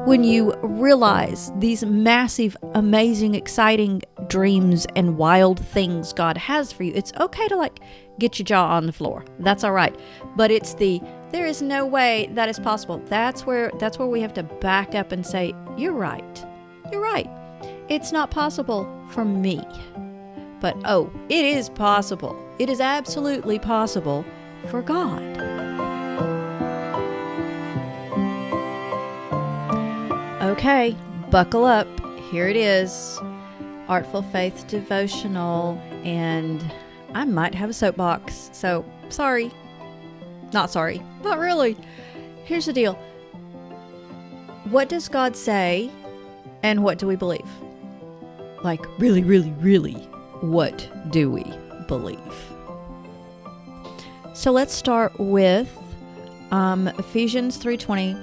when you realize these massive, amazing, exciting dreams and wild things God has for you, it's okay to get your jaw on the floor. That's all right. But it's there is no way that is possible. That's where we have to back up and say, you're right. You're right. It's not possible for me. But it is possible. It is absolutely possible for God. Okay, buckle up. Here it is. Artful Faith Devotional. And I might have a soapbox. So, sorry. Not sorry. Not really. Here's the deal. What does God say and what do we believe? Really, really, really, what do we believe? So let's start with Ephesians 3:20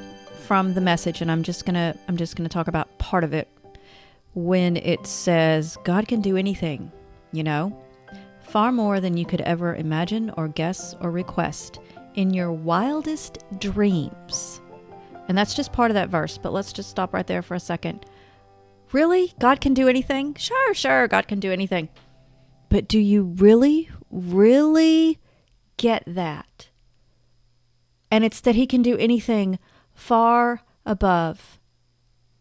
from the Message, and I'm just gonna talk about part of it when it says God can do anything, far more than you could ever imagine or guess or request in your wildest dreams. And that's just part of that verse, but let's just stop right there for a second. Really? God can do anything? Sure, God can do anything. But do you really, really get that? And it's that he can do anything far above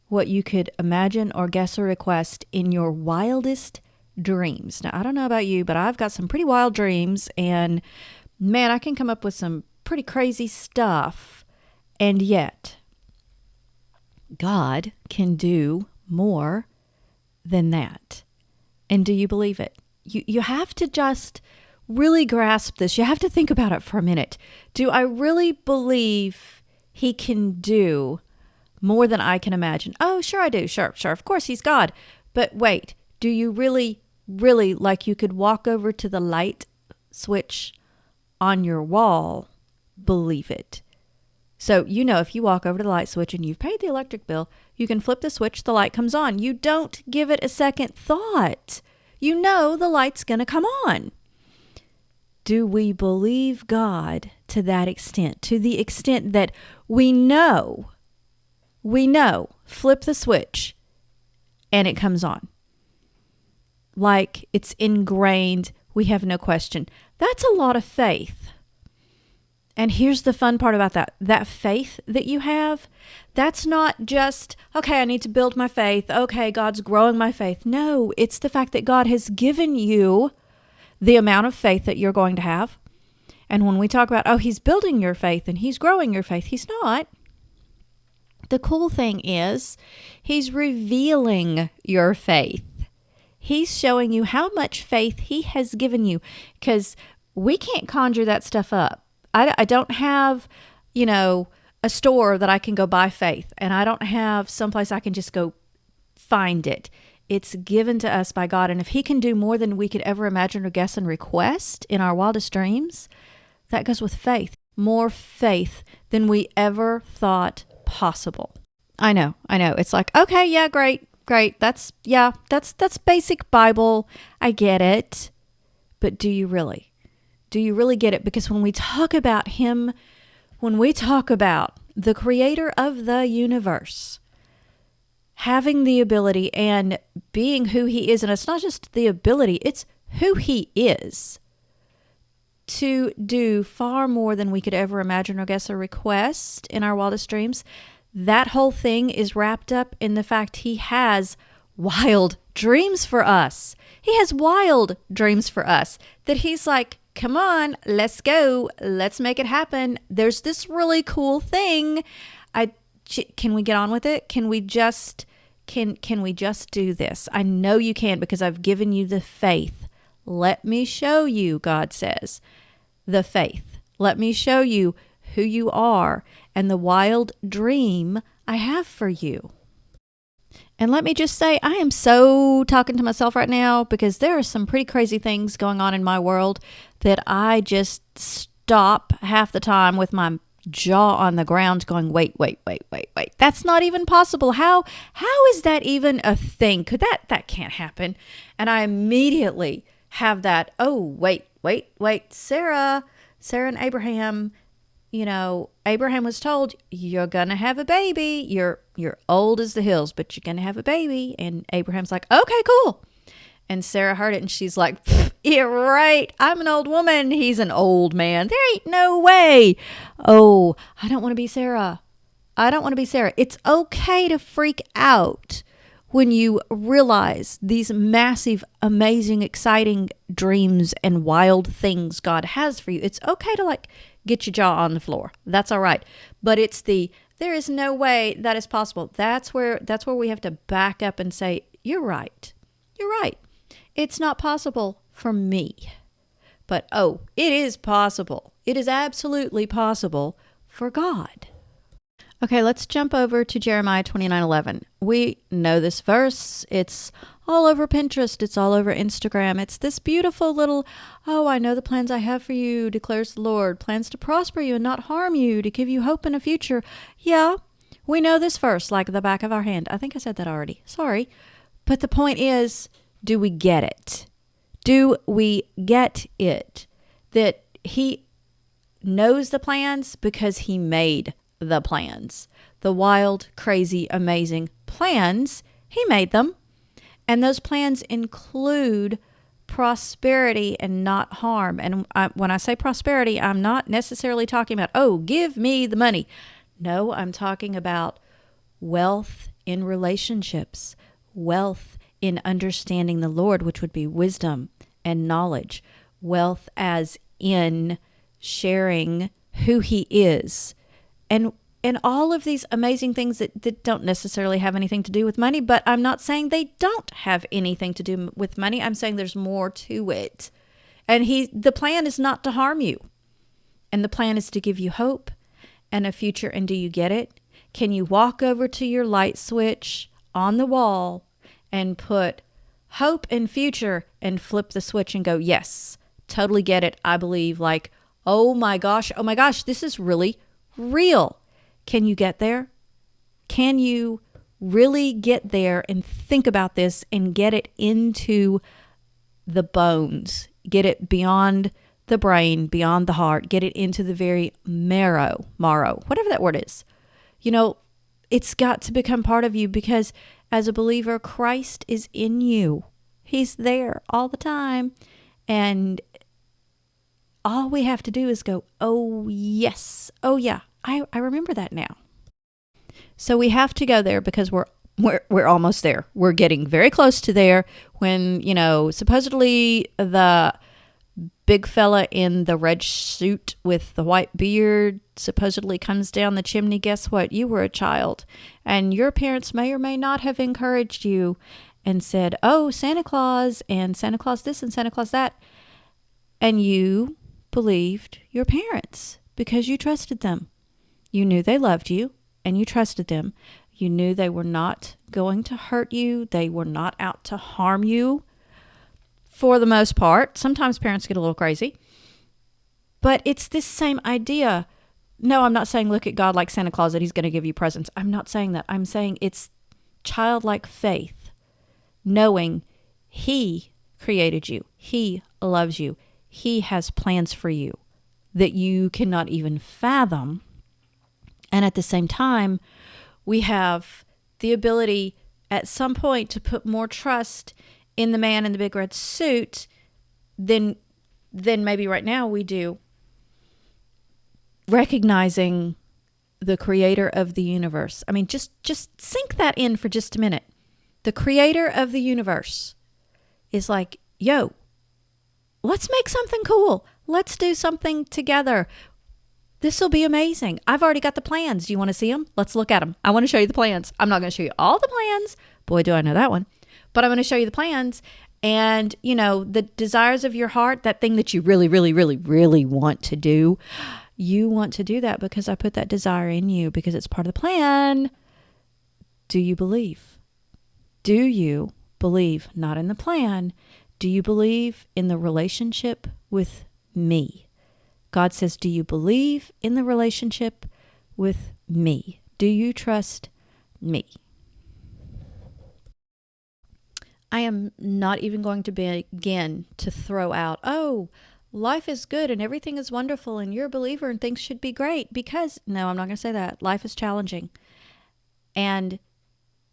what you could imagine or guess or request in your wildest dreams. Now, I don't know about you, but I've got some pretty wild dreams, and man, I can come up with some pretty crazy stuff. And yet, God can do more than that. And do you believe it? You have to just really grasp this. You have to think about it for a minute. Do I really believe he can do more than I can imagine? Oh, sure I do. Sure. Of course he's God. But wait, do you really, really, you could walk over to the light switch on your wall, believe it? So, if you walk over to the light switch and you've paid the electric bill, you can flip the switch, the light comes on. You don't give it a second thought. You know the light's going to come on. Do we believe God to that extent? To the extent that we know, flip the switch and it comes on. Like it's ingrained, we have no question. That's a lot of faith. And here's the fun part about that. That faith that you have, that's not just, okay, I need to build my faith. Okay, God's growing my faith. No, it's the fact that God has given you the amount of faith that you're going to have. And when we talk about, he's building your faith and he's growing your faith, he's not. The cool thing is, he's revealing your faith. He's showing you how much faith he has given you, because we can't conjure that stuff up. I don't have, a store that I can go buy faith, and I don't have someplace I can just go find it. It's given to us by God, and if he can do more than we could ever imagine or guess and request in our wildest dreams, that goes with faith. More faith than we ever thought possible. I know. It's okay, yeah, great. That's basic Bible. I get it. But do you really? Do you really get it? Because when we talk about him, when we talk about the creator of the universe, having the ability and being who he is, and it's not just the ability, it's who he is, to do far more than we could ever imagine or guess or request in our wildest dreams, that whole thing is wrapped up in the fact he has wild dreams for us. He has wild dreams for us that he's like, come on, let's go. Let's make it happen. There's this really cool thing. Can we get on with it? Can we just do this? I know you can, because I've given you the faith. Let me show you, God says, the faith. Let me show you who you are and the wild dream I have for you. And let me just say, I am so talking to myself right now, because there are some pretty crazy things going on in my world that I just stop half the time with my jaw on the ground going, wait. That's not even possible. How is that even a thing? That can't happen. And I immediately have that, wait, Sarah and Abraham, Abraham was told, you're going to have a baby. You're old as the hills, but you're going to have a baby. And Abraham's like, okay, cool. And Sarah heard it and she's like, yeah, right. I'm an old woman. He's an old man. There ain't no way. Oh, I don't want to be Sarah. I don't want to be Sarah. It's okay to freak out when you realize these massive, amazing, exciting dreams and wild things God has for you. It's okay to get your jaw on the floor. That's all right. But there is no way that is possible. That's where we have to back up and say, you're right. You're right. It's not possible for me. But it is possible. It is absolutely possible for God. Okay, let's jump over to Jeremiah 29:11. We know this verse. It's all over Pinterest. It's all over Instagram. It's this beautiful little, I know the plans I have for you, declares the Lord. Plans to prosper you and not harm you, to give you hope in a future. Yeah, we know this verse like the back of our hand. I think I said that already. Sorry. But the point is, do we get it? Do we get it? That he knows the plans because he made the plans. The wild, crazy, amazing plans, he made them. And those plans include prosperity and not harm. And when I say prosperity, I'm not necessarily talking about, give me the money. No, I'm talking about wealth in relationships, wealth in understanding the Lord, which would be wisdom and knowledge, wealth as in sharing who he is, and all of these amazing things that don't necessarily have anything to do with money. But I'm not saying they don't have anything to do with money. I'm saying there's more to it. And the plan is not to harm you. And the plan is to give you hope and a future. And do you get it? Can you walk over to your light switch on the wall and put hope and future and flip the switch and go, yes, totally get it. I believe, oh my gosh, this is really real. Can you get there? Can you really get there and think about this and get it into the bones? Get it beyond the brain, beyond the heart, get it into the very marrow, whatever that word is. It's got to become part of you, because as a believer, Christ is in you. He's there all the time. And all we have to do is go, oh, yes. Oh, yeah. I remember that now. So we have to go there because we're almost there. We're getting very close to there when, supposedly the big fella in the red suit with the white beard supposedly comes down the chimney. Guess what? You were a child, and your parents may or may not have encouraged you and said, Santa Claus and Santa Claus this and Santa Claus that. And you believed your parents because you trusted them. You knew they loved you and you trusted them. You knew they were not going to hurt you. They were not out to harm you for the most part. Sometimes parents get a little crazy. But it's this same idea. No, I'm not saying look at God like Santa Claus, that he's going to give you presents. I'm not saying that. I'm saying it's childlike faith, knowing he created you. He loves you. He has plans for you that you cannot even fathom. And at the same time, we have the ability at some point to put more trust in the man in the big red suit than maybe right now we do. Recognizing the creator of the universe. I mean, just sink that in for just a minute. The creator of the universe is like, yo, let's make something cool. Let's do something together. This will be amazing. I've already got the plans. Do you want to see them? Let's look at them. I want to show you the plans. I'm not going to show you all the plans. Boy, do I know that one. But I'm going to show you the plans. And, the desires of your heart, that thing that you really, really, really, really want to do, you want to do that because I put that desire in you because it's part of the plan. Do you believe? Do you believe? Not in the plan. Do you believe in the relationship with me? God says, do you believe in the relationship with me? Do you trust me? I am not even going to begin to throw out, life is good and everything is wonderful and you're a believer and things should be great because, no, I'm not going to say that. Life is challenging. And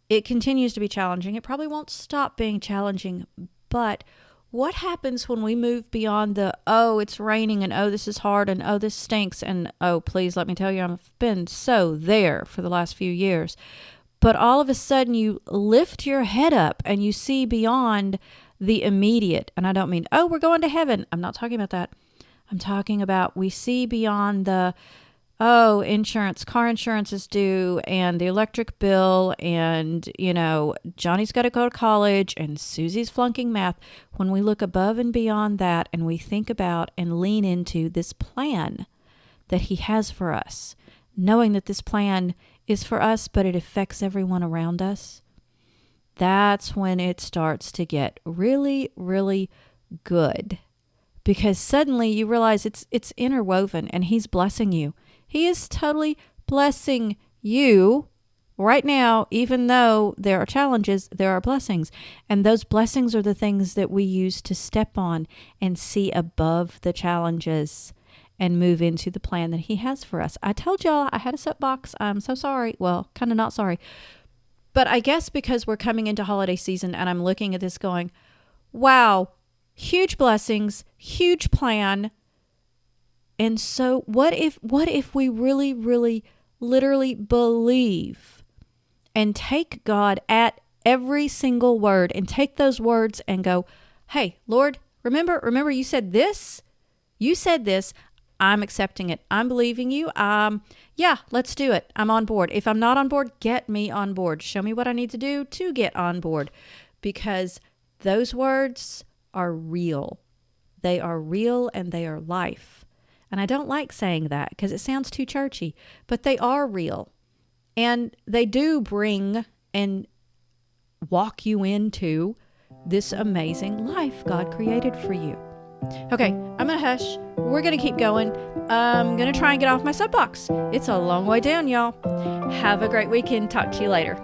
it continues to be challenging. It probably won't stop being challenging. But what happens when we move beyond the, oh, it's raining and oh, this is hard and oh, this stinks and oh, please let me tell you, I've been so there for the last few years. But all of a sudden you lift your head up and you see beyond the immediate. And I don't mean, oh, we're going to heaven. I'm not talking about that. I'm talking about we see beyond the, oh, car insurance is due and the electric bill and, Johnny's got to go to college and Susie's flunking math. When we look above and beyond that and we think about and lean into this plan that he has for us, knowing that this plan is for us, but it affects everyone around us, that's when it starts to get really, really good. Because suddenly you realize it's interwoven and he's blessing you. He is totally blessing you right now, even though there are challenges, there are blessings. And those blessings are the things that we use to step on and see above the challenges and move into the plan that he has for us. I told y'all I had a soapbox. I'm so sorry. Well, kind of not sorry. But I guess because we're coming into holiday season and I'm looking at this going, wow, huge blessings, huge plan. And so what if we really, really, literally believe and take God at every single word and take those words and go, hey, Lord, remember you said this? You said this. I'm accepting it. I'm believing you. Yeah, let's do it. I'm on board. If I'm not on board, get me on board. Show me what I need to do to get on board, because those words are real. They are real and they are life. And I don't like saying that because it sounds too churchy, but they are real. And they do bring and walk you into this amazing life God created for you. Okay, I'm going to hush. We're going to keep going. I'm going to try and get off my soapbox. It's a long way down, y'all. Have a great weekend. Talk to you later.